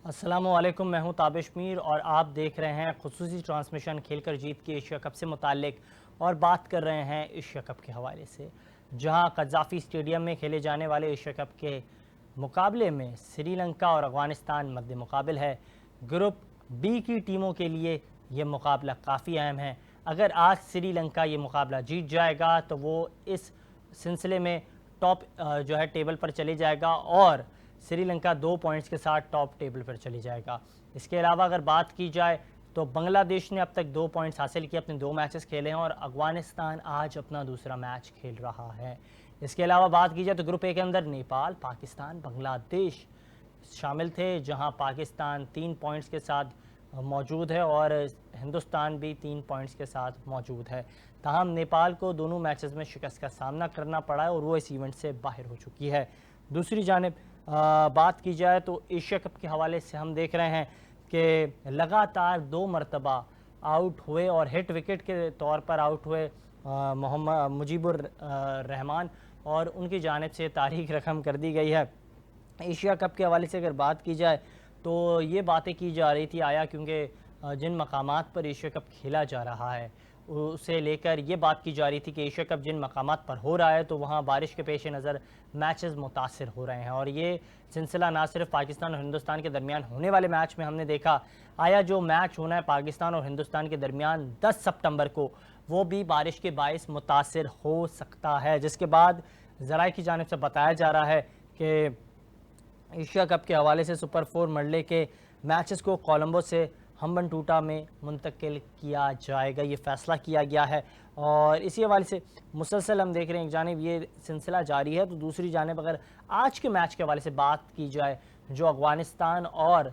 अस्सलामुअलैकुम, मैं हूं ताबिश मीर और आप देख रहे हैं खुसूसी ट्रांसमिशन खेलकर जीत के एशिया कप से मुतालिक और बात कर रहे हैं एशिया कप के हवाले से, जहां कज़ाफ़ी स्टेडियम में खेले जाने वाले एशिया कप के मुकाबले में श्रीलंका और अफ़गानिस्तान मद्दे मुकाबिल है। ग्रुप बी की टीमों के लिए ये मुकाबला काफ़ी अहम है। अगर आज श्रीलंका ये मुकाबला जीत जाएगा तो वो इस सिलसिले में टॉप जो है टेबल पर चले जाएगा और श्रीलंका 2 पॉइंट्स के साथ टॉप टेबल पर चले जाएगा। इसके अलावा अगर बात की जाए तो बांग्लादेश ने अब तक 2 पॉइंट्स हासिल किए, अपने 2 मैचेस खेले हैं और अफ़गानिस्तान आज अपना दूसरा मैच खेल रहा है। इसके अलावा बात की जाए तो ग्रुप ए के अंदर नेपाल, पाकिस्तान, बांग्लादेश शामिल थे, जहां पाकिस्तान 3 पॉइंट्स के साथ मौजूद है और हिंदुस्तान भी 3 पॉइंट्स के साथ मौजूद है। ताहम नेपाल को दोनों मैचेस में शिकस्त का सामना करना पड़ा है और वो इस इवेंट से बाहर हो चुकी है। दूसरी जानिब बात की जाए तो एशिया कप के हवाले से हम देख रहे हैं कि लगातार 2 मरतबा आउट हुए और हिट विकेट के तौर पर आउट हुए मोहम्मद मुजीबुर रहमान और उनकी जानिब से तारीख रकम कर दी गई है। एशिया कप के हवाले से अगर बात की जाए तो ये बातें की जा रही थी आया क्योंकि जिन मकामात पर एशिया कप खेला जा रहा है उसे लेकर ये बात की जा रही थी कि एशिया कप जिन मकामात पर हो रहा है तो वहाँ बारिश के पेश नज़र मैचेस मुतासिर हो रहे हैं और ये सिलसिला ना सिर्फ पाकिस्तान और हिंदुस्तान के दरमियान होने वाले मैच में हमने देखा, आया जो मैच होना है पाकिस्तान और हिंदुस्तान के दरमियान 10 सितंबर को, वो भी बारिश के बायस मुतासिर हो सकता है। जिसके बाद ज़राए की जानिब से बताया जा रहा है कि एशिया कप के हवाले से सुपर 4 मरले के मैचेस को कोलंबो से हम्बनटोटा में मुंतकिल किया जाएगा, ये फ़ैसला किया गया है। और इसी हवाले से मुसलसल हम देख रहे हैं, एक जानिब ये सिलसिला जारी है तो दूसरी जानिब अगर आज के मैच के हवाले से बात की जाए जो अफ़गानिस्तान और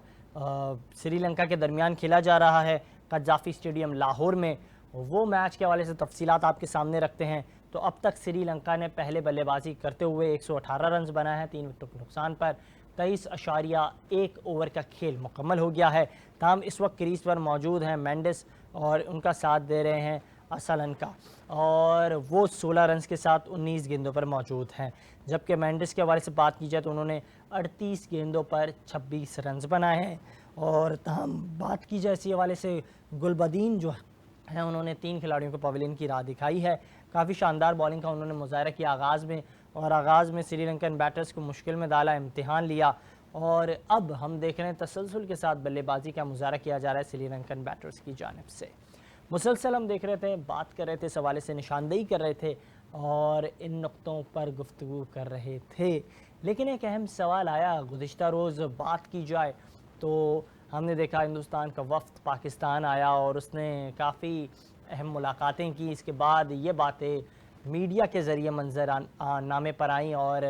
श्रीलंका के दरमियान खेला जा रहा है कज़ाफ़ी स्टेडियम लाहौर में, वो मैच के हवाले से तफसीलात आपके सामने रखते हैं। तो अब तक श्रीलंका ने पहले बल्लेबाजी करते हुए 118 रन बनाए हैं 3 विकेटों के नुकसान पर, 23.1 ओवर का खेल मुकम्मल हो गया है। ताहम इस वक्त क्रीज पर मौजूद हैं मेंडिस और उनका साथ दे रहे हैं असलनका और वो 16 रन के साथ 19 गेंदों पर मौजूद हैं। जबकि मेंडिस के हवाले से बात की जाए तो उन्होंने 38 गेंदों पर 26 रन बनाए हैं। और ताहम बात की जाए इसी हवाले से गुलबदीन जो है उन्होंने 3 खिलाड़ियों को पवेलियन की राह दिखाई है। काफ़ी शानदार बॉलिंग का उन्होंने मुजाहरा किया आगाज़ में और आगाज़ में श्रीलंकन बैटर्स को मुश्किल में डाला, इम्तिहान लिया और अब हम देख रहे हैं तसलसल के साथ बल्लेबाजी का मुजाहरा किया जा रहा है श्रीलंकन बैटर्स की जानिब से। मुसलसल हम देख रहे थे, बात कर रहे थे, इस हवाले से निशानदेही कर रहे थे और इन नुक्तों पर गुफ्तगू कर रहे थे। लेकिन एक अहम सवाल आया, गुज़िश्ता रोज़ बात की जाए तो हमने देखा हिंदुस्तान का वफ़द पाकिस्तान आया और उसने काफ़ी अहम मुलाकातें की। इसके बाद ये बातें मीडिया के ज़रिए मंजर नामे पर आईं और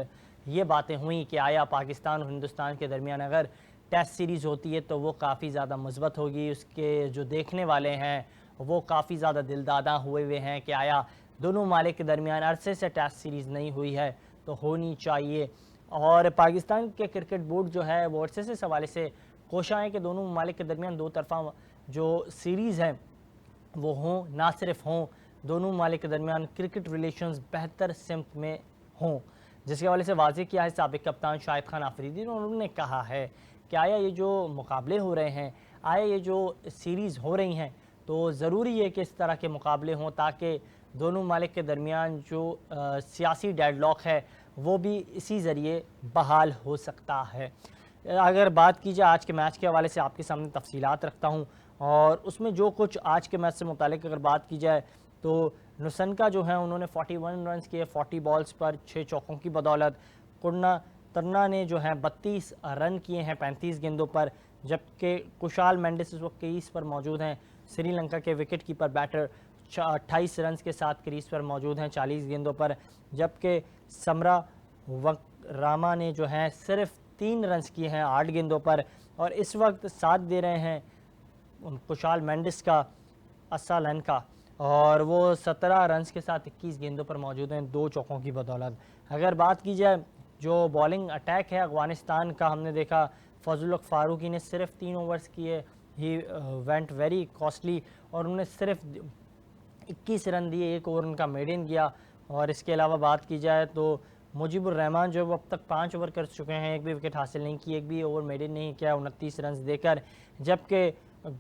ये बातें हुई कि आया पाकिस्तान और हिंदुस्तान के दरमियान अगर टेस्ट सीरीज़ होती है तो वो काफ़ी ज़्यादा मुस्बत होगी, उसके जो देखने वाले हैं वो काफ़ी ज़्यादा दिलदादा हुए हैं कि आया दोनों ममालिक के दरमियान अरसे से टेस्ट सीरीज़ नहीं हुई है तो होनी चाहिए। और पाकिस्तान के क्रिकेट बोर्ड जो है वो अरसे से इस हवाले से कोशिश है कि दोनों ममालिक के दरमियान 2 तरफ़ा जो सीरीज़ हैं वो हों, ना सिर्फ हों, दोनों ममालिक के दरमियान क्रिकेट रिलेशंस बेहतर सिमत में हों। जिसके हवाले से वाज़ेह किया है साबिक़ कप्तान शाहिद खान आफरीदी, उन्होंने कहा है कि आया ये जो मुकाबले हो रहे हैं, आया ये जो सीरीज़ हो रही हैं तो ज़रूरी है कि इस तरह के मुकाबले हों ताकि दोनों ममालिक के दरमियान जो सियासी डेडलॉक है वो भी इसी ज़रिए बहाल हो सकता है। अगर बात की जाए आज के मैच के हवाले से आपके सामने तफसीलात रखता हूँ और उसमें जो कुछ आज के मैच से मुतालिक अगर बात की जाए तो नुसनका जो है उन्होंने 41 रन किए 40 बॉल्स पर 6 चौकों की बदौलत। कुर्ना तरना ने जो है 32 रन किए हैं 35 गेंदों पर, जबकि कुशाल मेंडिस इस वक्त क्रीज पर मौजूद हैं। श्रीलंका के विकेट कीपर बैटर 28 रन के साथ क्रीज पर मौजूद हैं 40 गेंदों पर, जबकि समरा रामा ने जो है सिर्फ 3 रन किए हैं 8 गेंदों पर और इस वक्त साथ दे रहे हैं कुशाल मेंडिस का असलन का और वो 17 रन के साथ 21 गेंदों पर मौजूद हैं 2 चौकों की बदौलत। अगर बात की जाए जो बॉलिंग अटैक है अफ़गानिस्तान का, हमने देखा फजल हक फारूकी ने सिर्फ 3 ओवर्स किए, ही वेंट वेरी कॉस्टली और उन्होंने सिर्फ 21 रन दिए, 1 ओवर उनका मेडन गया। और इसके अलावा बात की जाए तो मुजीबुर रहमान जो है वो अब तक 5 ओवर कर चुके हैं, एक भी विकेट हासिल नहीं की, एक भी ओवर मेडन नहीं किया 29 रन देकर, जबकि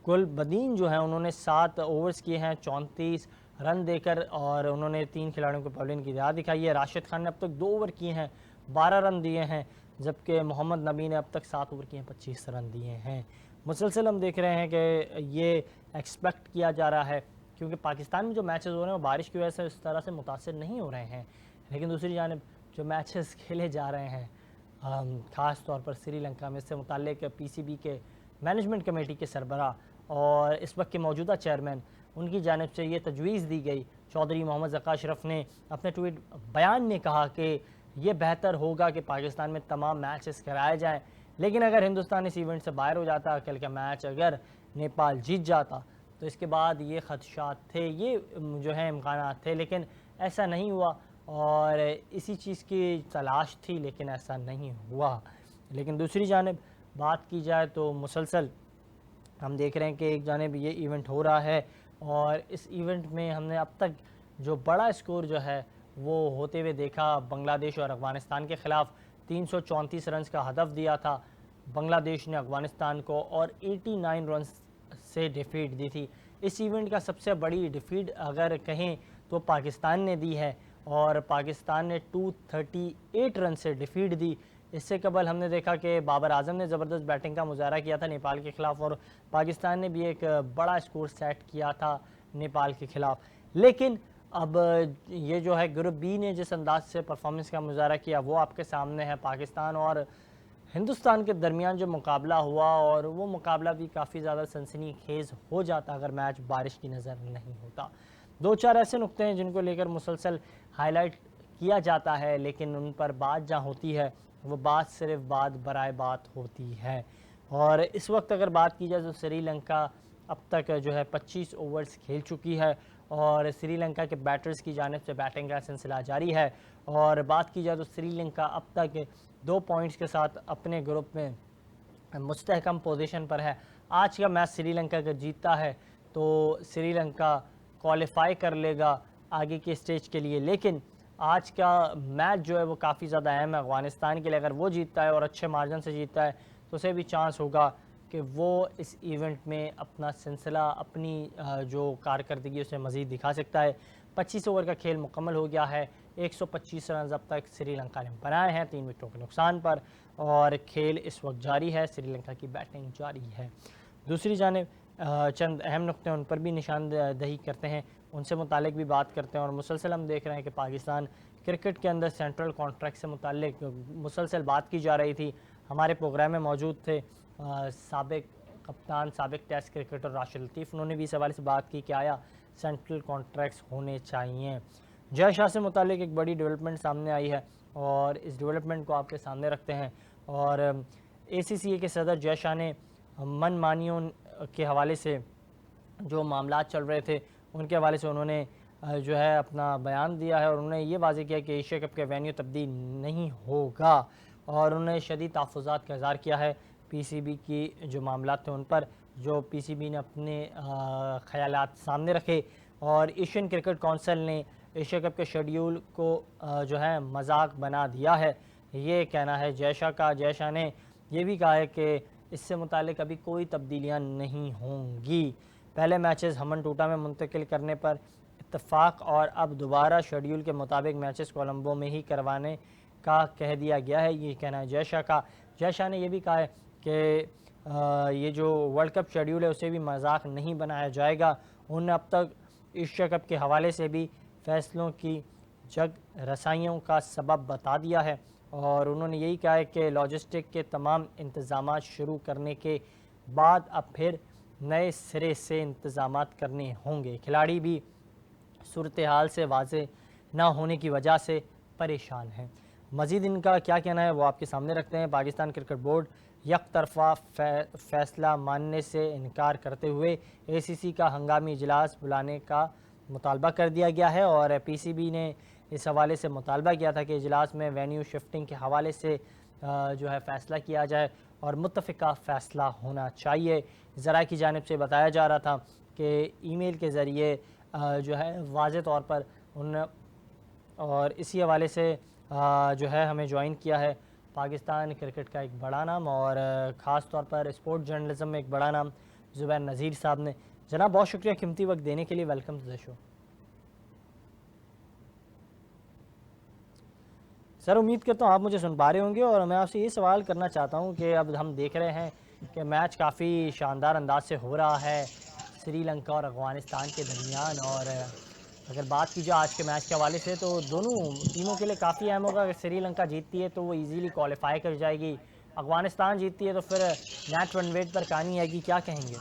गुलबदीन जो है उन्होंने 7 ओवर्स किए हैं 34 रन देकर और उन्होंने 3 खिलाड़ियों को पवेलियन की राह दिखाई है। राशिद खान ने अब तक 2 ओवर किए हैं 12 रन दिए हैं, जबकि मोहम्मद नबी ने अब तक 7 ओवर किए हैं 25 रन दिए हैं। मुसलसल हम देख रहे हैं कि ये एक्सपेक्ट किया जा रहा है, क्योंकि पाकिस्तान में जो मैचेस हो रहे हैं वो बारिश की वजह से इस तरह से मुतासर नहीं हो रहे हैं, लेकिन दूसरी जानिब जो मैचेस खेले जा रहे हैं ख़ास तौर पर श्रीलंका में, इससे मुताल्लिक़ पीसीबी के मैनेजमेंट कमेटी के सरबराह और इस वक्त के मौजूदा चेयरमैन, उनकी जानिब से ये तजवीज़ दी गई। चौधरी मोहम्मद ज़का अशरफ ने अपने ट्वीट बयान में कहा कि ये बेहतर होगा कि पाकिस्तान में तमाम मैचेस कराए जाएँ, लेकिन अगर हिंदुस्तान इस इवेंट से बाहर हो जाता, कल का मैच अगर नेपाल जीत जाता तो इसके बाद ये ख़दशात थे, ये जो है इम्कानात थे, लेकिन ऐसा नहीं हुआ और इसी चीज़ की तलाश थी, लेकिन ऐसा नहीं हुआ। लेकिन दूसरी जानिब बात की जाए तो मुसलसल हम देख रहे हैं कि एक जानिब ये इवेंट हो रहा है और इस इवेंट में हमने अब तक जो बड़ा स्कोर जो है वो होते हुए देखा। बांग्लादेश और अफ़गानिस्तान के ख़िलाफ़ 334 रन का हदफ दिया था बांग्लादेश ने अफ़गानिस्तान को और 89 रन से डिफीट दी थी। इस इवेंट का सबसे बड़ी डिफीट अगर कहें तो पाकिस्तान ने दी है और पाकिस्तान ने 238 रन से डिफीट दी। इससे कबल हमने देखा कि बाबर आजम ने ज़बरदस्त बैटिंग का मुजाहरा किया था नेपाल के ख़िलाफ़ और पाकिस्तान ने भी एक बड़ा स्कोर सेट किया था नेपाल के ख़िलाफ़। लेकिन अब ये जो है ग्रुप बी ने जिस अंदाज से परफॉर्मेंस का मुजाहरा किया वो आपके सामने है। पाकिस्तान और हिंदुस्तान के दरमियान जो मुकाबला हुआ और वो मुकाबला भी काफ़ी ज़्यादा सनसनीखेज़ हो जाता अगर मैच बारिश की नज़र नहीं होता। 2-4 ऐसे नुक्ते हैं जिनको लेकर मुसलसल हाईलाइट किया जाता है, लेकिन उन पर बात जहाँ होती है वो बात सिर्फ बात बराए बात होती है। और इस वक्त अगर बात की जाए तो श्रीलंका अब तक जो है 25 ओवर्स खेल चुकी है और श्रीलंका के बैटर्स की जानिब से बैटिंग का सिलसिला जारी है। और बात की जाए तो श्रीलंका अब तक 2 पॉइंट्स के साथ अपने ग्रुप में मुस्तहकम पोजीशन पर है। आज का मैच श्रीलंका अगर जीतता है तो श्रीलंका क्वालिफाई कर लेगा आगे के स्टेज के लिए, लेकिन आज का मैच जो है वो काफ़ी ज़्यादा अहम है अफ़गानिस्तान के लिए। अगर वो जीतता है और अच्छे मार्जिन से जीतता है तो उसे भी चांस होगा कि वो इस इवेंट में अपना सिलसिला, अपनी जो कारकर्दगी उसे मज़ीद दिखा सकता है। 25 ओवर का खेल मुकम्मल हो गया है, 125 रन अब तक श्रीलंका ने बनाए हैं 3 विकेटों के नुकसान पर और खेल इस वक्त जारी है, श्रीलंका की बैटिंग जारी है। दूसरी जानिब चंद अहम नुक्ते उन पर भी निशानदही करते हैं, उनसे मुतालिक भी बात करते हैं। और मुसलसल हम देख रहे हैं कि पाकिस्तान क्रिकेट के अंदर सेंट्रल कॉन्ट्रैक्ट से मुतालिक मुसलसल बात की जा रही थी। हमारे प्रोग्राम में मौजूद थे साबिक कप्तान, साबिक टेस्ट क्रिकेटर राशिद लतीफ़, उन्होंने भी इस हवाले से बात की कि आया सेंट्रल कॉन्ट्रैक्ट्स होने चाहिए। जय शाह से मुतालिक एक बड़ी डेवलपमेंट सामने आई है और इस डेवलपमेंट को आपके सामने रखते हैं। और ACCA के सदर जय शाह ने मनमानियों के हवाले से जो मामला चल रहे थे उनके हवाले से उन्होंने जो है अपना बयान दिया है और उन्होंने ये वाज़ेह किया कि एशिया कप के वेन्यू तब्दील नहीं होगा और उन्होंने शदीद तहफ़्फ़ुज़ात का इज़हार किया है PCB की जो मामला थे उन पर, जो PCB ने अपने ख़यालात सामने रखे। और एशियन क्रिकेट काउंसिल ने एशिया कप के शेड्यूल को जो है मजाक बना दिया है, ये कहना है जय शाह का। जय शाह ने यह भी कहा है कि इससे मुतालिक अभी कोई तब्दीलियाँ नहीं होंगी। पहले मैचेस हमन टूटा में मुंतकिल करने पर इत्तफाक और अब दोबारा शेड्यूल के मुताबिक मैचेस कोलंबो में ही करवाने का कह दिया गया है, ये कहना है जय शाह का। जय शाह ने यह भी कहा है कि ये जो वर्ल्ड कप शेड्यूल है उसे भी मजाक नहीं बनाया जाएगा। उन्होंने अब तक एशिया कप के हवाले से भी फैसलों की जग रसाइयों का सबब बता दिया है और उन्होंने यही कहा है कि लॉजिस्टिक के तमाम इंतज़ाम शुरू करने के बाद अब फिर नए सिरे से इंतज़ाम करने होंगे। खिलाड़ी भी सूरत हाल से वाज़े ना होने की वजह से परेशान हैं। मज़ीद इनका क्या कहना है वो आपके सामने रखते हैं। पाकिस्तान क्रिकेट बोर्ड यक तरफा फ़ैसला मानने से इनकार करते हुए ACC का हंगामी इजलास बुलाने का मुतालबा कर दिया गया है और PCB ने इस हवाले से मुतालबा किया था कि इजलास में वेन्यू शिफ्टिंग के हवाले से जो है फ़ैसला किया जाए और मुत्तफ़िका फ़ैसला होना चाहिए। ज़रा की जानिब से बताया जा रहा था कि ईमेल के ज़रिए जो है वाज़े तौर पर उन और इसी हवाले से जो है हमें ज्वाइन किया है। पाकिस्तान क्रिकेट का एक बड़ा नाम और ख़ास तौर पर स्पोर्ट जर्नलिज्म में एक बड़ा नाम ज़ुबैर नज़ीर साहब ने। जनाब बहुत शुक्रिया कीमती वक्त देने के लिए। Welcome to the show. Sir उम्मीद करता हूँ आप मुझे सुन पा रहे होंगे और मैं आपसे ये सवाल करना चाहता हूँ कि अब हम देख रहे हैं कि मैच काफ़ी शानदार अंदाज से हो रहा है श्रीलंका और अफ़गानिस्तान के दरमियान। और अगर बात की जाए आज के मैच के हवाले से तो दोनों टीमों के लिए काफ़ी अहम होगा। अगर श्रीलंका जीतती है तो वो इजीली क्वालिफाई कर जाएगी, अफ़गानिस्तान जीतती है तो फिर नेट रन रेट पर कहानी आएगी। क्या कहेंगे?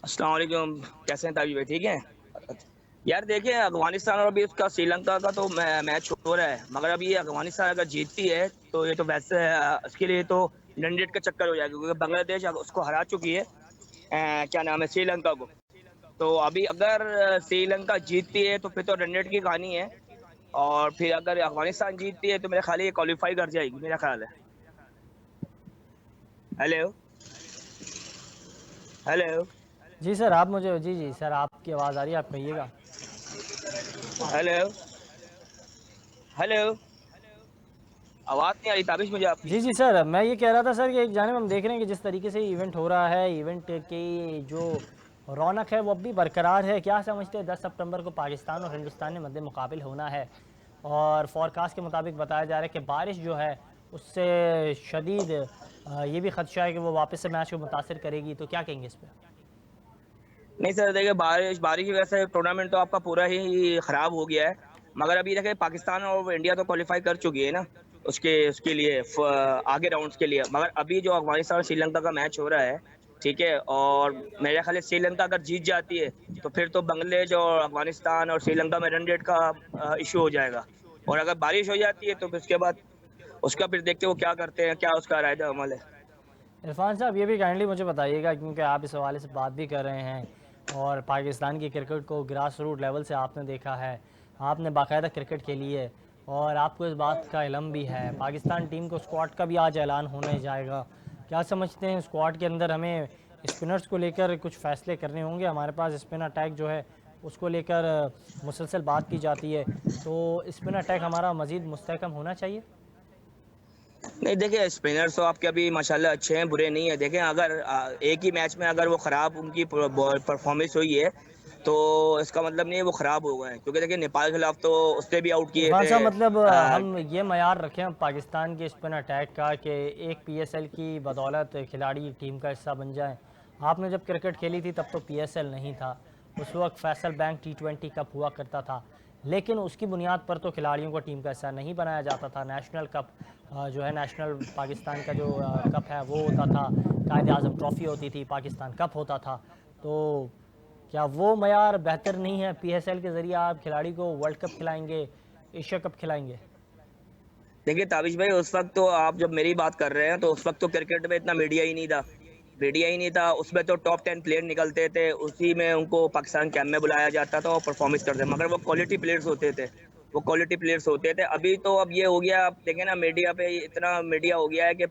अस्सलाम वालेकुम, कैसे हैं ताबिश भाई? ठीक है यार। देखिए अफगानिस्तान और अभी उसका श्रीलंका का तो मैच हो रहा है, मगर अभी अफगानिस्तान अगर जीतती है तो ये तो वैसे इसके लिए तो रन रेट का चक्कर हो जाएगा, क्योंकि बांग्लादेश उसको हरा चुकी है क्या नाम है, श्रीलंका को। तो अभी अगर श्रीलंका जीतती है तो फिर तो रन रेट की कहानी है, और फिर अगर अफगानिस्तान जीतती है तो मेरे ख्याल ये क्वालिफाई कर जाएगी, मेरा ख्याल है। हेलो हेलो जी सर आप मुझे जी सर आपकी आवाज़ आ रही है, आप कहिएगा। हेलो हेलो आवाज नहीं आ रही ताबिश मुझे आपकी। जी सर मैं ये कह रहा था सर कि एक जानिब हम देख रहे हैं कि जिस तरीके से इवेंट हो रहा है, इवेंट की जो रौनक है वो अब भी बरकरार है। क्या समझते हैं 10 सितंबर को पाकिस्तान और हिंदुस्तान में मद्दे मुकाबिल होना है और फोरकास्ट के मुताबिक बताया जा रहा है कि बारिश जो है उससे शदीद ये भी खदशा है कि वो वापस से मैच को मुतासर करेगी। तो क्या कहेंगे इस पर? नहीं सर, देखिए बारिश की वजह से टूर्नामेंट तो आपका पूरा ही खराब हो गया है। मगर अभी देखिए पाकिस्तान और इंडिया तो क्वालिफाई कर चुकी है ना उसके लिए आगे राउंड्स के लिए। मगर अभी जो अफगानिस्तान और श्रीलंका का मैच हो रहा है, ठीक है, और मेरे ख्याल से श्रीलंका अगर जीत जाती है तो फिर तो बांग्लादेश और अफगानिस्तान और श्रीलंका में रन रेट का इशू हो जाएगा। और अगर बारिश हो जाती है तो फिर उसके बाद उसका फिर देखते वो क्या करते हैं, क्या उसका रायदा अमल है। इरफान साहब ये भी काइंडली मुझे बताइएगा क्योंकि आप इस हवाले से बात भी कर रहे हैं और पाकिस्तान की क्रिकेट को ग्रास रूट लेवल से आपने देखा है, आपने बाकायदा क्रिकेट खेली है और आपको इस बात का इल्म भी है। पाकिस्तान टीम को स्क्वाड का भी आज ऐलान होने जाएगा। क्या समझते हैं स्क्वाड के अंदर हमें स्पिनर्स को लेकर कुछ फ़ैसले करने होंगे? हमारे पास स्पिन अटैक जो है उसको लेकर मुसलसल बात की जाती है, तो स्पिन अटैक हमारा मज़ीद मुस्तहकम होना चाहिए। नहीं देखिए, स्पिनर्स तो आपके अभी माशाल्लाह अच्छे हैं, बुरे नहीं है। देखें अगर एक ही मैच में अगर वो ख़राब उनकी परफॉर्मेंस हुई है तो इसका मतलब नहीं है वो ख़राब हो गए हैं, क्योंकि देखिए नेपाल के खिलाफ तो उससे भी आउट किए इरफान थे। साहब मतलब हम ये मयार रखें पाकिस्तान के स्पिन अटैक का कि एक पीएसएल की बदौलत खिलाड़ी टीम का हिस्सा बन जाएं। आपने जब क्रिकेट खेली थी तब तो पीएसएल नहीं था, उस वक्त फैसल बैंक T20 कप हुआ करता था, लेकिन उसकी बुनियाद पर तो खिलाड़ियों को टीम का हिस्सा नहीं बनाया जाता था। नेशनल कप जो है नेशनल पाकिस्तान का जो कप है वो होता था, कायद आज़म ट्रॉफ़ी होती थी, पाकिस्तान कप होता था। तो क्या वो मयार बेहतर नहीं है? पीएसएल के ज़रिए आप खिलाड़ी को वर्ल्ड कप खिलाएंगे, एशिया कप खिलाएंगे। देखिए ताबिश भाई, उस वक्त तो आप जब मेरी बात कर रहे हैं तो उस वक्त तो क्रिकेट में इतना मीडिया ही नहीं था। उसमें तो टॉप 10 प्लेयर निकलते थे, उसी में उनको पाकिस्तान कैंप में बुलाया जाता था और परफॉर्मेंस करते, मगर वो क्वालिटी प्लेयर्स होते थे। अभी तो अब ये हो गया, आप देखें ना मीडिया पे इतना मीडिया हो गया है कि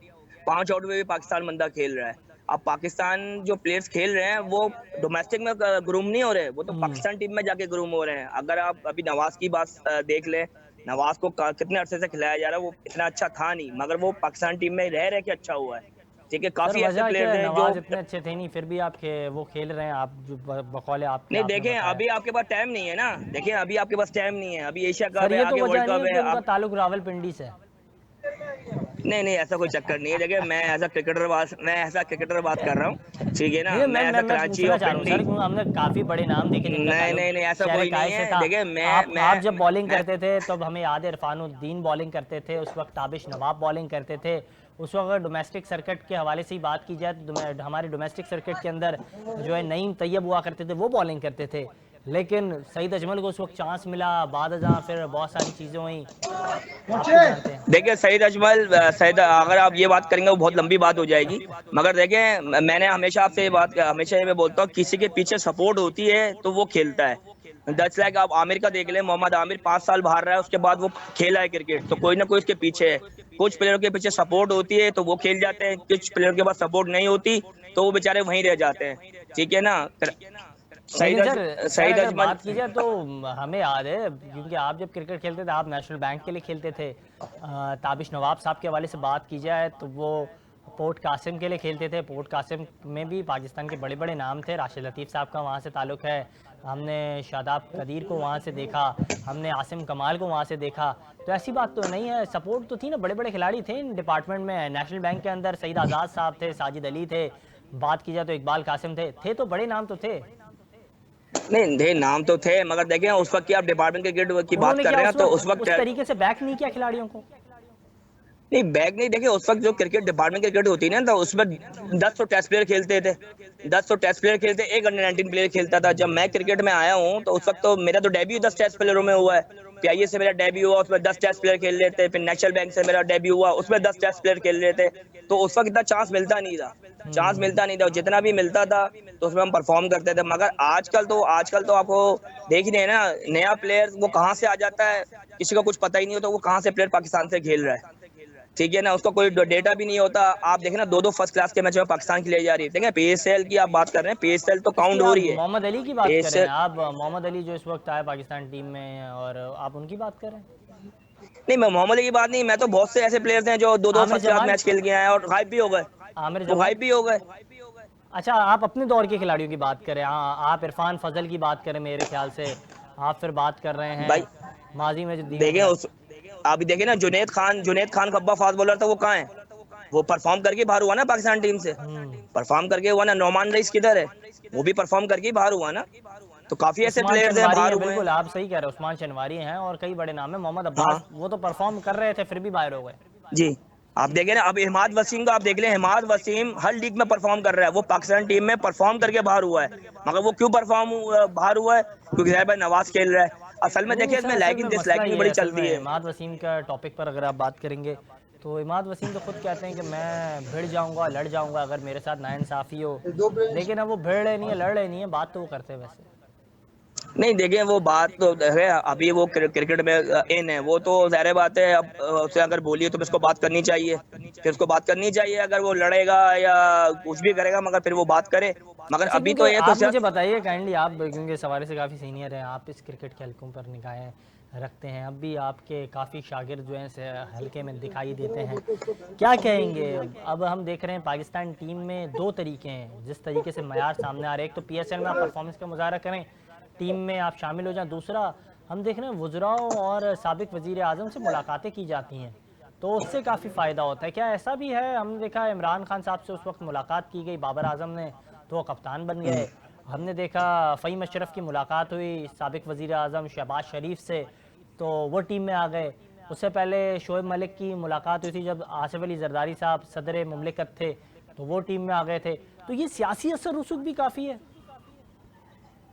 5 आउट में भी पाकिस्तान बंदा खेल रहा है। अब पाकिस्तान जो प्लेयर्स खेल रहे हैं वो डोमेस्टिक में ग्रूम नहीं हो रहे, वो तो पाकिस्तान टीम में जाके ग्रूम हो रहे हैं। अगर आप अभी नवाज की बात देख ले, नवाज को कितने अरसे से खिलाया जा रहा है, वो इतना अच्छा था नहीं, मगर वो पाकिस्तान टीम में रह के अच्छा हुआ है। ठीक है, सर काफी ऐसे वजह क्या प्लेयर्स है? हैं जो नवाज इतने अच्छे थे नहीं, फिर भी आप वो खेल रहे हैं, आप जो बकौले आपके नहीं। आपने देखें बताया। अभी आपके पास टाइम नहीं है ना, देखें अभी आपके पास टाइम नहीं है, अभी एशिया सर कप है, ये तो आगे वजह वर्ल्ड नहीं कप है है। कि उनका अब ताल्लुक रावलपिंडी से है। नहीं ऐसा कोई चक्कर नहीं है। देखिए मैं ऐसा क्रिकेटर बात कर रहा हूँ, ठीक है ना। नहीं मैं ऐसा मैं कराची पूछना और चाह रहा हूँ पिंडी। सर, क्योंकि हमने काफ़ी बड़े नाम देखे जिनका ताल्लुक नहीं ऐसा शहर कोई नहीं काय से है। था। देखिए आप जब बॉलिंग मैं करते थे तब हमें याद है इरफानुद्दीन बॉलिंग करते थे, उस वक्त ताबिश नवाब बॉलिंग करते थे। उस वक्त अगर डोमेस्टिक सर्किट के हवाले से ही बात की जाए तो हमारे डोमेस्टिक सर्किट के अंदर जो है नईम तैयब हुआ करते थे, वो बॉलिंग करते थे। लेकिन सईद अजमल को उस वक्त चांस मिला, बाद जहाँ फिर बहुत सारी चीज़ें हुई, आप तो जानते हैं। देखिए सईद, अगर आप ये बात करेंगे वो बहुत लंबी बात हो जाएगी। मगर देखिए मैंने हमेशा ये मैं बोलता हूँ, किसी के पीछे सपोर्ट होती है तो वो खेलता है। दैट्स लाइक आप आमिर का देख लें, मोहम्मद आमिर 5 साल बाहर रहा है, उसके बाद वो खेला है क्रिकेट, तो कोई ना कोई उसके पीछे है। कुछ प्लेयरों के पीछे सपोर्ट होती है तो वो खेल जाते हैं, कुछ प्लेयर के पास सपोर्ट नहीं होती तो वो बेचारे वहीं रह जाते हैं। ठीक है ना। लेकिन सर सईद अगर अजमल। बात की जाए तो हमें याद है, क्योंकि आप जब क्रिकेट खेलते थे आप नेशनल बैंक के लिए खेलते थे। ताबिश नवाब साहब के हवाले से बात की जाए तो वो पोर्ट कासिम के लिए खेलते थे। पोर्ट कासिम में भी पाकिस्तान के बड़े बड़े नाम थे। राशिद लतीफ़ साहब का वहाँ से ताल्लुक़ है। हमने शादाब कदीर को वहाँ से देखा, हमने आसिम कमाल को वहाँ से देखा। तो ऐसी बात तो नहीं है, सपोर्ट तो थी ना, बड़े बड़े खिलाड़ी थे इन डिपार्टमेंट में। नेशनल बैंक के अंदर सईद आज़ाद साहब थे, साजिद अली थे, बात की जाए तो इकबाल कासिम थे तो बड़े नाम तो थे। नहीं थे, नाम तो थे, मगर देखें उस वक्त की आप डिपार्टमेंट क्रिकेट की बात उन्होंने कर क्या रहे हैं उस तो वक्त उस वक्त उस तरीके से बैक नहीं किया खिलाड़ियों को? नहीं, बैक नहीं, देखिए उस वक्त जो क्रिकेट डिपार्टमेंट क्रिकेट होती है ना, तो उसमें 10 टेस्ट प्लेयर खेलते थे, 10 टेस्ट प्लेयर खेलते, एक अंडर 19 प्लेयर खेलता था। जब मैं क्रिकेट में आया हूँ तो उस वक्त तो मेरा तो डेब्यू 10 टेस्ट प्लेयरों में हुआ है। पीआईए से मेरा डेब्यू हुआ, उसमें 10 टेस्ट प्लेयर खेल रहे थे। फिर नेशनल बैंक से मेरा डेब्यू हुआ, उसमें 10 टेस्ट प्लेयर खेल रहे थे। तो उस वक्त इतना चांस मिलता नहीं था, चांस हम्म। मिलता नहीं था। जितना भी मिलता था तो उसमें हम परफॉर्म करते थे। मगर आजकल तो आपको देख ही रहे हैं ना, नया प्लेयर वो कहाँ से आ जाता है, किसी को कुछ पता ही नहीं होता वो कहाँ से प्लेयर पाकिस्तान से खेल रहा है। ठीक है ना, उसका कोई डेटा भी नहीं होता। आप देखें ना, दो फर्स्ट क्लास के मैच में पाकिस्तान की ले जा रही है। देखें पीएसएल की आप बात कर रहे हैं, पीएसएल तो इसकी काउंट हो आप रही है। मोहम्मद अली की बात करें, पीएसएल आप मोहम्मद अली जो इस वक्त आए पाकिस्तान टीम में, और आप उनकी बात करें। नहीं, मैं मोहम्मद अली की बात नहीं, मैं तो बहुत से ऐसे प्लेयर्स हैं जो दो Aamir first class Jamal, match खेल के आए हैं और गायब भी हो गए। आमिर वो जमाल। गायब भी हो गए। अच्छा, आप अपने दौर के खिलाड़ियों की बात करें, हाँ, आप इरफान फजल की बात करें मेरे ख्याल से। आप फिर बात कर रहे भाई हैं माजी में जो दीगर देखें खिलाड़ी। उस आप देखें ना, जुनेद खान कब्बा फास्ट बॉलर था, वो कहाँ है? वो परफॉर्म करके बाहर हुआ ना पाकिस्तान टीम से, हम्म। परफॉर्म करके हुआ ना। नोमान रईस किधर है? वो भी परफॉर्म करके ही बाहर हुआ ना। तो काफी ऐसे उस्मान प्लेयर्स हैं चनवारी बाहर हैं, हुए हैं। बिल्कुल आप सही कह रहे हैं, उस्मान चनवारी हैं और कई बड़े नाम हैं। मोहम्मद हाँ अब्बास वो तो परफॉर्म कर रहे थे फिर भी बाहर हो गए। जी। आप देखें ना, अब इमाद वसीम को आप देख लें, इमाद वसीम हर लीग में परफॉर्म कर रहा है, वो पाकिस्तान टीम में परफॉर्म करके बाहर हुआ है। मगर वो क्यों बाहर हुआ है? क्योंकि ज़ाहिर है नवाज खेल रहा है। असल में नहीं देखिए सर, इसमें असल में लाइकिंग मसला डिसलाइकिंग भी ये है, बड़ी असल चलती में है। इमाद वसीम का टॉपिक पर अगर आप बात करेंगे तो इमाद वसीम तो खुद कहते हैं कि मैं भिड़ जाऊंगा, लड़ जाऊंगा अगर मेरे साथ नाइंसाफ़ी हो। लेकिन अब वो भिड़ रहे नहीं है, लड़ रहे नहीं है, बात तो वो करते हैं वैसे। नहीं देखिए, वो बात तो है, अभी वो क्रिकेट में इन है, वो तो ज़ाहिर बात है। अब उससे अगर बोलिए तो उसको बात करनी चाहिए, फिर उसको बात करनी चाहिए। अगर वो लड़ेगा या कुछ भी करेगा, मगर फिर वो बात करे। मगर अच्छा, अभी क्योंकि तो ये तो आप मुझे बताइए काइंडली, आप क्योंकि इस हवाले से काफ़ी सीनियर हैं, आप इस क्रिकेट के हल्कों पर निगाहें रखते हैं, अब भी आपके काफ़ी शागिर्द जो हैं से हल्के में दिखाई देते हैं, क्या कहेंगे? अब हम देख रहे हैं पाकिस्तान टीम में दो तरीके हैं जिस तरीके से मयार सामने आ रहे हैं। एक तो पीएसएल में आप परफॉर्मेंस का मुजाहरा करें, टीम में आप शामिल हो जाएं। दूसरा, हम देख रहे हैं वज़राओं और साबिक वज़ीर आज़म से मुलाकातें की जाती हैं, तो उससे काफ़ी फ़ायदा होता है। क्या ऐसा भी है? हमने देखा इमरान खान साहब से उस वक्त मुलाकात की गई बाबर आज़म ने, तो वो कप्तान बन गए। हमने देखा फ़हीम अशरफ की मुलाकात हुई साबिक वज़ीर आज़म शहबाज शरीफ से, तो वो टीम में आ गए। उससे पहले शोएब मलिक की मुलाकात हुई थी जब आसिफ अली जरदारी साहब सदर मुमलिकत थे, तो वो टीम में आ गए थे। तो ये सियासी असर रसूख भी काफ़ी है।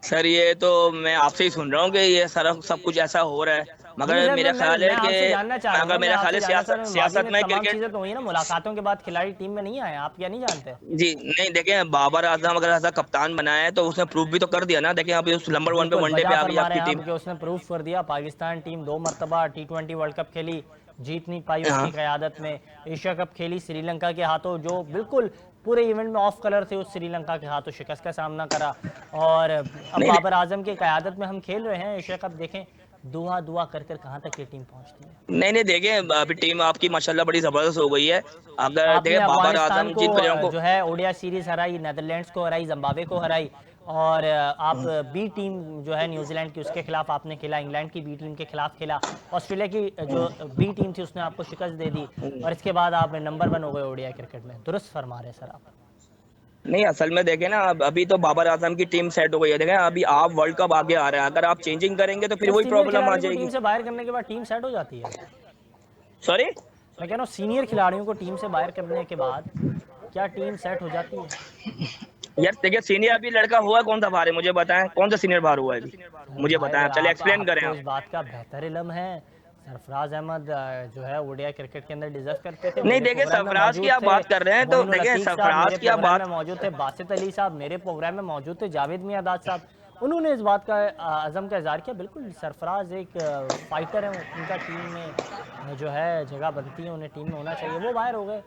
सर, ये तो मैं आपसे ही सुन रहा हूँ कि ये सारा सब कुछ ऐसा हो रहा है। जी नहीं मगर सर, मेरा ख्याल है मैं कि आपसे जानना चाह रहा हूँ अगर ना, मैं मेरा ख्याल आपसे है जानना चाह रहा हूँ, माजी सियासत में में तमाम चीज़ें क्रिकेट। तो हुई ना, मुलाकातों के बाद खिलाड़ी टीम में नहीं आए, आप क्या नहीं जानते? जी नहीं, देखें बाबर आजम अगर ऐसा कप्तान बनाया है तो उसने प्रूव भी तो कर दिया ना। देखें अभी उस नंबर 1 पे बिल्कुल वनडे पे बजा आ गई फरमा रहे आपकी हैं टीम। आप कि उसने प्रूफ कर दिया। पाकिस्तान टीम 2 मरतबा T20 वर्ल्ड कप खेली, जीत नहीं पाई उसकी हाँ क़यादत में। एशिया कप खेली श्रीलंका के हाथों, जो बिल्कुल पूरे इवेंट में ऑफ कलर थे, उस श्रीलंका के हाथों शिकस्त का सामना करा। और अब नहीं बाबर आजम की क़यादत में हम खेल रहे हैं एशिया कप। देखें दुआ दुआ कर कर कहाँ तक ये टीम पहुँचती है। नहीं नहीं, देखें अभी टीम आपकी माशाल्लाह बड़ी जबरदस्त हो गई है। अगर आपने देखें बाबर अफगानिस्तान आजम को जिन प्लेयरों को। जो है ओडिया सीरीज़ हराई, नेदरलैंड्स को हराई, जिम्बाब्वे को हराई, और आप बी टीम जो है न्यूजीलैंड की उसके खिलाफ आपने खेला, इंग्लैंड की बी टीम के खिलाफ खेला, ऑस्ट्रेलिया की जो बी टीम थी उसने आपको शिकस्त दे दी, और इसके बाद आप नंबर 1 हो गए ओडिया क्रिकेट में। दुरुस्त फरमा रहे सर आप। नहीं, असल में देखें ना, अभी तो बाबर आजम की टीम सेट हो गई है। देखें अभी आप वर्ल्ड कप आगे आ रहा है, अगर आप चेंजिंग करेंगे तो फिर सर वही सीनियर प्रॉब्लम आ खिलाड़ियों को टीम जाएगी। से बाहर करने के बाद टीम सेट हो जाती है? सॉरी। मैं कह रहा हूँ सीनियर खिलाड़ियों को टीम से बाहर करने के बाद क्या टीम सेट हो जाती है? यार देखिए, सीनियर अभी लड़का हुआ कौन सा बाहर है, मुझे बताएं कौन सा सीनियर बाहर हुआ है अभी? अरे मुझे भाई, बताएं, चले एक्सप्लेन करें आपको आप। इस बात का बेहतर इल्म है। सरफराज अहमद जो है ओडीआई क्रिकेट के अंदर डिजर्व करते थे, नहीं मेरे देखिए, प्रोग्राम में सरफराज की मौजूद आप थे। बात कर रहे हैं तो मोइनुल देखिए लतीफ़ साहब मेरे सरफराज की आप प्रोग्राम में बात। मौजूद थे, बासित अली साहब मेरे प्रोग्राम में मौजूद थे, जावेद मियादाद साहब, उन्होंने इस बात का अज़म का इज़हार किया। बिल्कुल सरफराज एक फाइटर हैं, उनका टीम में जो है जगह बनती है, उन्हें टीम में होना चाहिए। वो बाहर हो गए,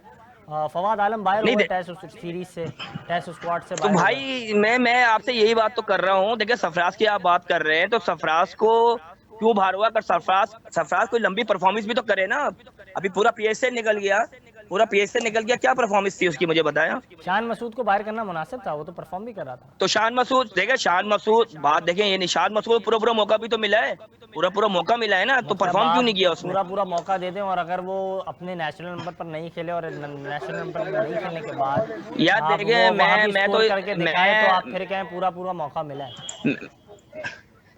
फवाद आलम बाहर हो नहीं गए दे, टेस्ट सीरीज से, टेस्ट स्क्वाड से तो बाहर हो गए। भाई मैं आपसे यही बात तो कर रहा हूँ। देखिए सरफराज की आप बात कर रहे हैं, तो सरफराज को क्यों बाहर हुआ? अगर सरफराज सरफराज कोई लंबी परफॉर्मेंस भी तो करे ना। अभी पूरा पीएसए निकल गया, पूरा पीएसए निकल गया, क्या परफॉर्मेंस थी उसकी, मुझे बताया। शान मसूद को बाहर करना मुनासिब था, वो तो परफॉर्म भी कर रहा था। तो शान मसूद, देखे शान मसूद बात देखें, ये नहीं, शान मसूद को पूरा पूरा मौका भी तो मिला है, पूरा पूरा मौका मिला है ना, तो मतलब परफॉर्म क्यों आप नहीं किया उसने? पूरा पूरा मौका दे दें और अगर वो अपने नेशनल नंबर पर नहीं खेले और नेशनल नंबर पर नहीं खेलने के बाद यार आप देखें, वो वहाँ भी मैं तो स्कोर करके दिखाएं तो आप मैं फिर कहें पूरा पूरा मौका मिला है।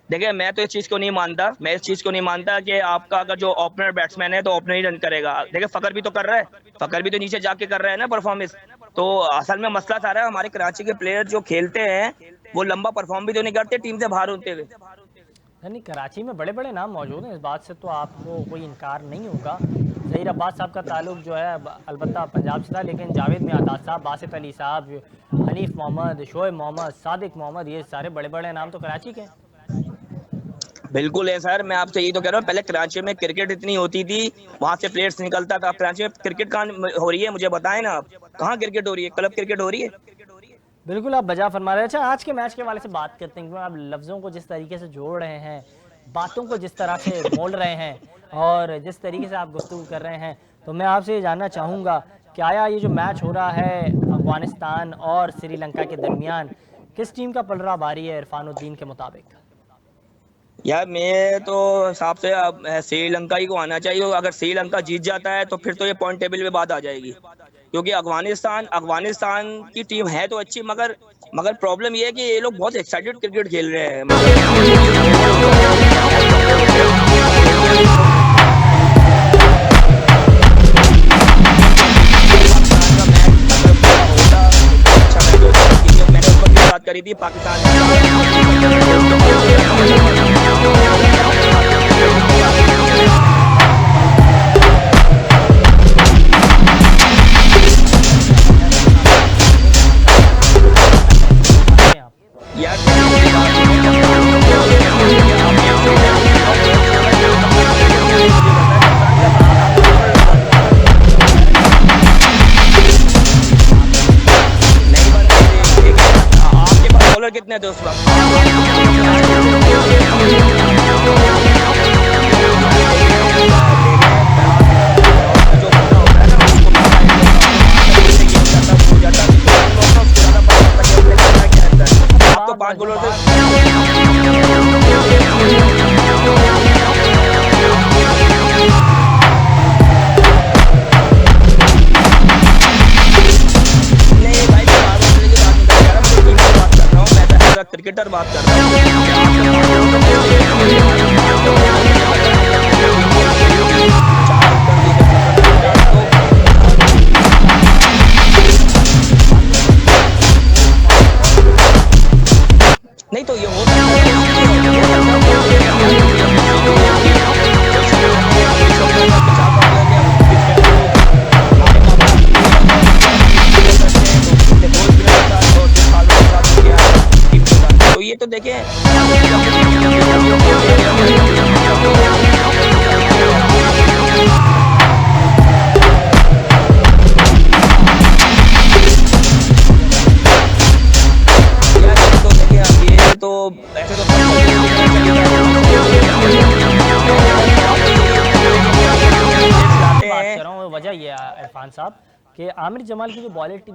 देखिए मैं तो इस चीज को नहीं मानता, मैं इस चीज को नहीं मानता कि आपका अगर जो ओपनर बैट्समैन है तो ओपनर ही रन करेगा। देखिए फकर भी तो कर रहा है, फकर भी तो नीचे जाके कर रहा है ना परफॉर्मेंस। तो असल में मसला सारा है, हमारे कराची के प्लेयर जो खेलते हैं वो लंबा परफॉर्म भी तो नहीं करते टीम से बाहर होते हुए। यानी कराची में बड़े बड़े नाम मौजूद हैं, इस बात से तो आपको कोई इनकार नहीं होगा। ज़हीर अब्बास साहब का ताल्लुक जो है अलबत्ता पंजाब से था, लेकिन जावेद मियाँदाद साहब, बासित अली साहब, हनीफ मोहम्मद, शोएब मोहम्मद, सादिक मोहम्मद, ये सारे बड़े बड़े नाम तो कराची के हैं। बिल्कुल है सर, मैं आपसे यही तो कह रहा हूँ, पहले कराची में क्रिकेट इतनी होती थी, वहां से प्लेयर्स निकलता था। कराची में क्रिकेट कहाँ हो रही है, मुझे बताएं ना आप, कहाँ क्रिकेट हो रही है? क्लब क्रिकेट हो रही है? बिल्कुल आप बजा फरमा रहे हैं। अच्छा, आज के मैच के हवाले से बात करते हैं, क्योंकि आप लफ्ज़ों को जिस तरीके से जोड़ रहे हैं, बातों को जिस तरह से मोड़ रहे हैं और जिस तरीके से आप गुफ्तगू कर रहे हैं, तो मैं आपसे ये जानना चाहूँगा कि आया ये जो मैच हो रहा है अफ़गानिस्तान और श्रीलंका के दरमियान, किस टीम का पलड़ा भारी है इरफानुद्दीन के मुताबिक? यार मैं तो हिसाब से अब श्रीलंका ही को आना चाहिए, और अगर श्रीलंका जीत जाता है तो फिर तो ये पॉइंट टेबल में बात आ जाएगी। क्योंकि अफगानिस्तान अफगानिस्तान की टीम है तो अच्छी, मगर मगर प्रॉब्लम ये है कि ये लोग बहुत एक्साइटेड क्रिकेट खेल रहे हैं, मतलब जो ये ओवर होता है, जो लास्ट ओवर होते हैं, तो ये बहुत पाकिस्तान का मैच अगर पूरा होता तो बहुत अच्छा मैच होता, क्योंकि मैंने उस वक्त भी बात करी थी, पाकिस्तान ने 4 विकेट की कमी से उसके बाद जो है तगड़े तगड़े वाले विकेट के बाद जो है यार देखिए मेरी बात सुनिए, कप्तान को क्या हो गया? देखिए आप एक सही टाइम पे खेलो, बहुत अच्छा लगे, तो कप्तान को क्या हो गया? मुझे बताया कप्तान क्या बात, आपने बॉलर बंद करा दिया। नहीं बंद कर दी, ठीक है। आपके पास बॉलर कितने थे उस वक्त? आप तो पूरे मैच खेल रहे थे। यार देखें ग्राउंड का जो बंदा होता है ना, उसको बहुत आइडिया होता है, उसको मारने बोलते ये हो जाता वो हो जाता। जो बॉलिंग में होता है उसको ज्यादा पता होता है कि हमने करना क्या है अंदर। आप तो 5 बॉलर थे। नहीं भाई, मैं बार बार प्ले की बात नहीं कर रहा, मैं तो टीम की बात कर रहा हूँ, मैं तो एज अ क्रिकेटर बात कर रहा हूँ कि आपने 5 बॉलर थे, भाई 5 बॉलर में मुझे बताएं कि पूरी टीम आउट करी थी, 4 विकेट लिए थे, फकर ने बताया तो। नहीं तो ये हो सकता है, इसलिए हो सकता है कि हमने हमारी थोड़ी अपनी चीजों की रोहित शर्मा ने, रोहित शर्मा ने अपने 4 5 प्लेयर ने अपनी पिच में वो हमारे मामला ये रखा है कि हमारी टीम में करते हैं तो अपने 2 स्पिनर के साथ और जिस बॉलर के साथ वो गया है टीम के साथ, तो ये तो देखें हर किसी का अपनी अपनी अपनी खूबी होती है, मेरी अपनी खूबी होती है, तो इस तरीके से है। यार ये तो देखिए, अब ये तो ऐसे तो सब बॉलीवुड की तरह चलेगा, रोहित शर्मा को लेकर कोई वो नहीं है। मेरा सवाल तो यही है कि देखिए इंडिया के अंदर जो भी प्लेयर्स लाते बात हैं। कर रहा हूँ, वजह ये है इरफान साहब कि आमिर जमाल की जो क्वालिटी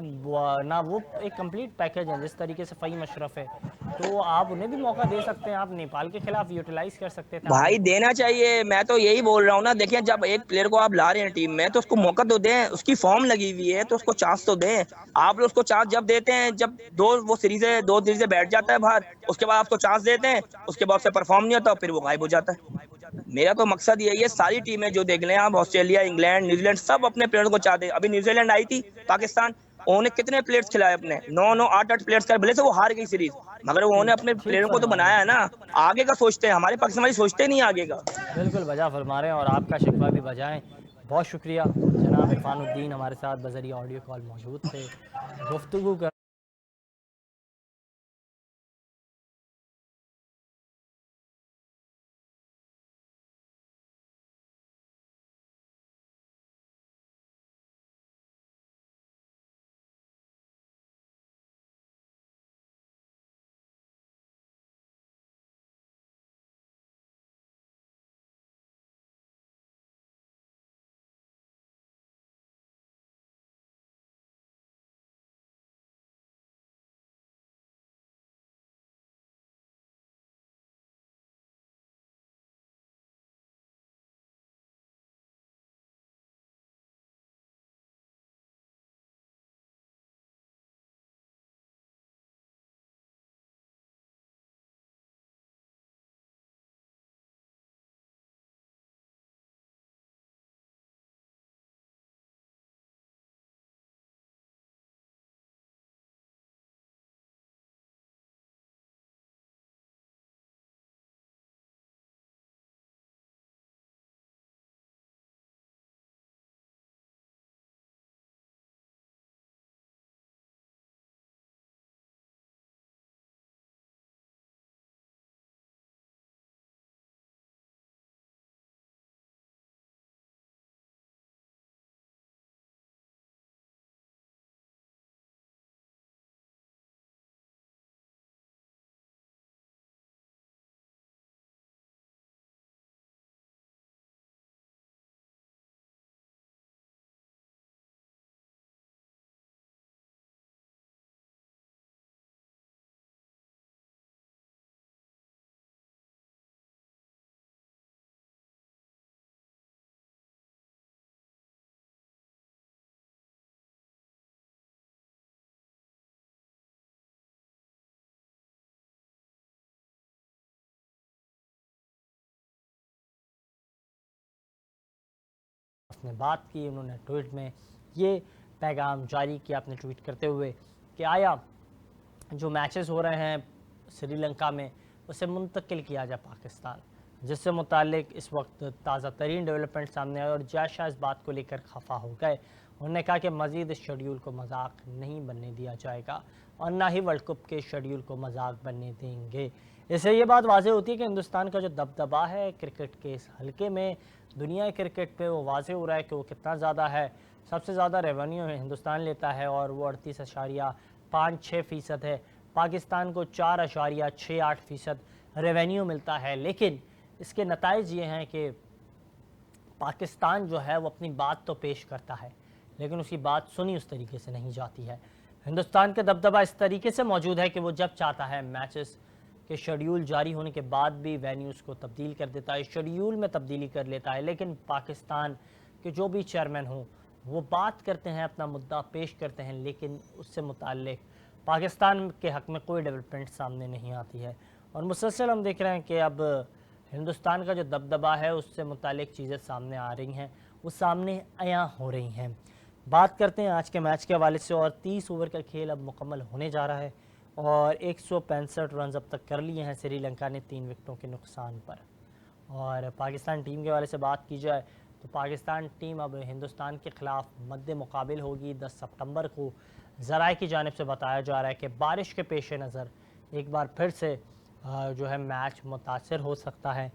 ना, वो एक कंप्लीट पैकेज है। जिस तरीके से फ़हीम अशरफ है, तो आप उन्हें भी मौका दे सकते हैं, आप नेपाल के खिलाफ यूटिलाइज कर सकते थे आमिर भाई को। देना चाहिए, मैं तो यही बोल रहा हूँ ना। देखिए जब एक प्लेयर को आप ला रहे हैं टीम में तो उसको मौका तो दें, उसकी फॉर्म लगी हुई है तो उसको चांस तो दें। आप लोग उसको चांस जब देते हैं जब दो सीरीजें बैठ जाता है बाहर, उसके बाद आपको चांस देते हैं, उसके बाद से परफॉर्म नहीं होता, फिर वो गायब हो जाता है। मेरा तो मकसद यही है, सारी टीमें जो देख लें आप, ऑस्ट्रेलिया, इंग्लैंड, न्यूजीलैंड, सब अपने प्लेयर को चाहते हैं। अभी न्यूजीलैंड आई थी पाकिस्तान, उन्होंने कितने प्लेयर्स खिलाए अपने, 9 9 8 8 प्लेयर्स का, भले से वो हार गई सीरीज, मगर उन्होंने अपने ठीक प्लेयरों को तो फरमा रहे बनाया है हैं, ना। आगे का सोचते हैं, हमारे पाकिस्तान वाली सोचते नहीं आगे का। बिल्कुल बजा फरमा रहे हैं और आपका शिकवा भी बजाएं। बहुत शुक्रिया जनाब इरफानुद्दीन, हमारे साथ बजरिया ऑडियो कॉल मौजूद थे, गुफ्तगू कर उसने बात की। उन्होंने ट्वीट में ये पैगाम जारी किया अपने ट्वीट करते हुए कि आया जो मैचेस हो रहे हैं श्रीलंका में उसे मुंतकिल किया जाए पाकिस्तान, जिससे मुतालिक इस वक्त ताज़ा तरीन डेवलपमेंट सामने आए और जय शाह इस बात को लेकर खफा हो गए। उन्होंने कहा कि मज़ीद इस शेड्यूल को मजाक नहीं बनने दिया जाएगा और ना ही वर्ल्ड कप के शेड्यूल को मजाक बनने देंगे। इससे ये बात वाज़ेह होती है कि हिंदुस्तान का जो दबदबा है क्रिकेट के इस हल्के में, दुनिया क्रिकेट पे, वो वाज़ेह हो रहा है कि वो कितना ज़्यादा है। सबसे ज़्यादा रेवेन्यू हिंदुस्तान लेता है और वो 38.56% है। पाकिस्तान को 4.68% रेवेन्यू मिलता है। लेकिन इसके नताइज ये हैं कि पाकिस्तान जो है वो अपनी बात तो पेश करता है लेकिन उसकी बात सुनी उस तरीके से नहीं जाती है। हिंदुस्तान का दबदबा इस तरीके से मौजूद है कि वो जब चाहता है मैचेस के शेड्यूल जारी होने के बाद भी वेन्यूज़ को तब्दील कर देता है, शेड्यूल में तब्दीली कर लेता है। लेकिन पाकिस्तान के जो भी चेयरमैन हों वो बात करते हैं, अपना मुद्दा पेश करते हैं, लेकिन उससे मुताल्लिक पाकिस्तान के हक़ में कोई डेवलपमेंट सामने नहीं आती है। और मुसलसल हम देख रहे हैं कि अब हिंदुस्तान का जो दबदबा है उससे मुताल्लिक चीज़ें सामने आ रही हैं, वो सामने अयां हो रही हैं। बात करते हैं आज के मैच के हवाले से। और 30 ओवर का खेल अब मुकम्मल होने जा रहा है और 165 रन अब तक कर लिए हैं श्रीलंका ने 3 विकेटों के नुकसान पर। और पाकिस्तान टीम के हवाले से बात की जाए तो पाकिस्तान टीम अब हिंदुस्तान के ख़िलाफ़ मद्दे मुकाबिल होगी 10 सितंबर को। ज़राए की जानिब से बताया जा रहा है कि बारिश के पेश नज़र एक बार फिर से जो है मैच मुतासर हो सकता है।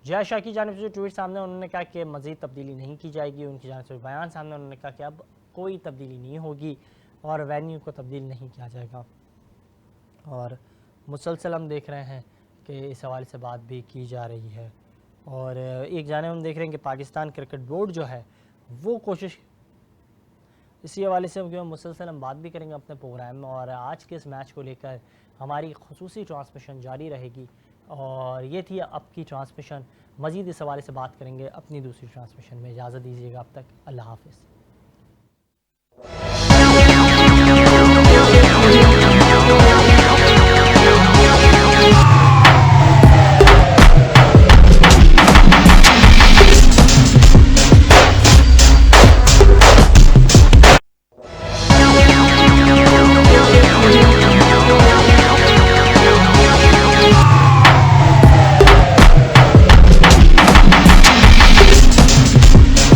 जय शाह की जानिब से जो ट्वीट सामने उन्होंने कहा कि मज़ीद तब्दीली नहीं की जाएगी। उनकी जानिब से बयान सामने उन्होंने कहा कि अब कोई तब्दीली नहीं होगी और वेन्यू को तब्दील नहीं किया जाएगा। और मुसलसल हम देख रहे हैं कि इस हवाले से बात भी की जा रही है। और एक जानिब हम देख रहे हैं कि पाकिस्तान क्रिकेट बोर्ड जो है वो कोशिश, इसी हवाले से क्योंकि मुसलसल हम बात भी करेंगे अपने प्रोग्राम में। और आज के इस मैच को लेकर हमारी खुसूसी ट्रांसमिशन जारी रहेगी। और ये थी अब की ट्रांसमिशन। मज़ीद इस हवाले से बात करेंगे अपनी दूसरी ट्रांसमिशन में। इजाज़त दीजिएगा, अब तक अल्लाह हाफ़िज़।